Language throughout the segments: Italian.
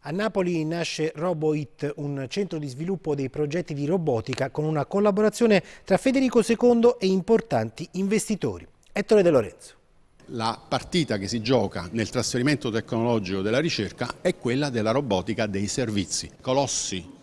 A Napoli nasce RoboIT, un centro di sviluppo dei progetti di robotica con una collaborazione tra Federico II e importanti investitori. Ettore De Lorenzo. La partita che si gioca nel trasferimento tecnologico della ricerca è quella della robotica dei servizi. Colossi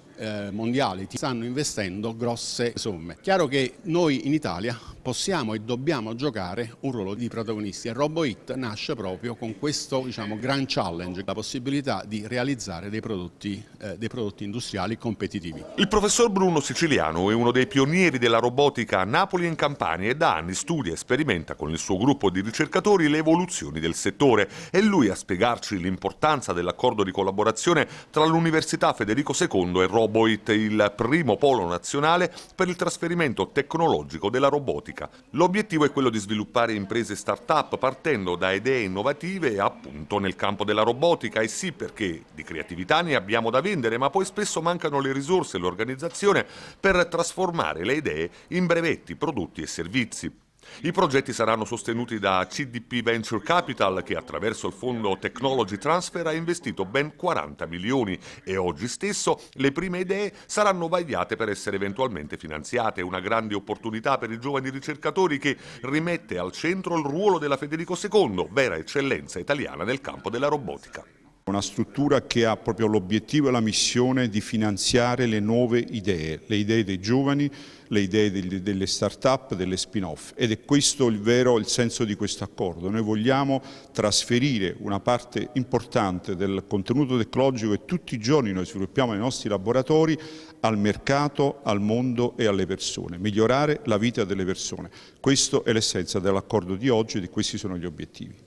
mondiali stanno investendo grosse somme. Chiaro che noi in Italia possiamo e dobbiamo giocare un ruolo di protagonisti e RoboIT nasce proprio con questo gran challenge, la possibilità di realizzare dei prodotti industriali competitivi. Il professor Bruno Siciliano è uno dei pionieri della robotica a Napoli e in Campania e da anni studia e sperimenta con il suo gruppo di ricercatori le evoluzioni del settore. È lui a spiegarci l'importanza dell'accordo di collaborazione tra l'Università Federico II e RoboIT, il primo polo nazionale per il trasferimento tecnologico della robotica. L'obiettivo è quello di sviluppare imprese start-up partendo da idee innovative appunto nel campo della robotica, e sì, perché di creatività ne abbiamo da vendere, ma poi spesso mancano le risorse e l'organizzazione per trasformare le idee in brevetti, prodotti e servizi. I progetti saranno sostenuti da CDP Venture Capital, che attraverso il fondo Technology Transfer ha investito ben 40 milioni e oggi stesso le prime idee saranno vagliate per essere eventualmente finanziate. Una grande opportunità per i giovani ricercatori che rimette al centro il ruolo della Federico II, vera eccellenza italiana nel campo della robotica. Una struttura che ha proprio l'obiettivo e la missione di finanziare le nuove idee, le idee dei giovani, le idee delle start-up, delle spin-off, ed è questo il senso di questo accordo. Noi vogliamo trasferire una parte importante del contenuto tecnologico che tutti i giorni noi sviluppiamo nei nostri laboratori al mercato, al mondo e alle persone, migliorare la vita delle persone. Questa è l'essenza dell'accordo di oggi e questi sono gli obiettivi.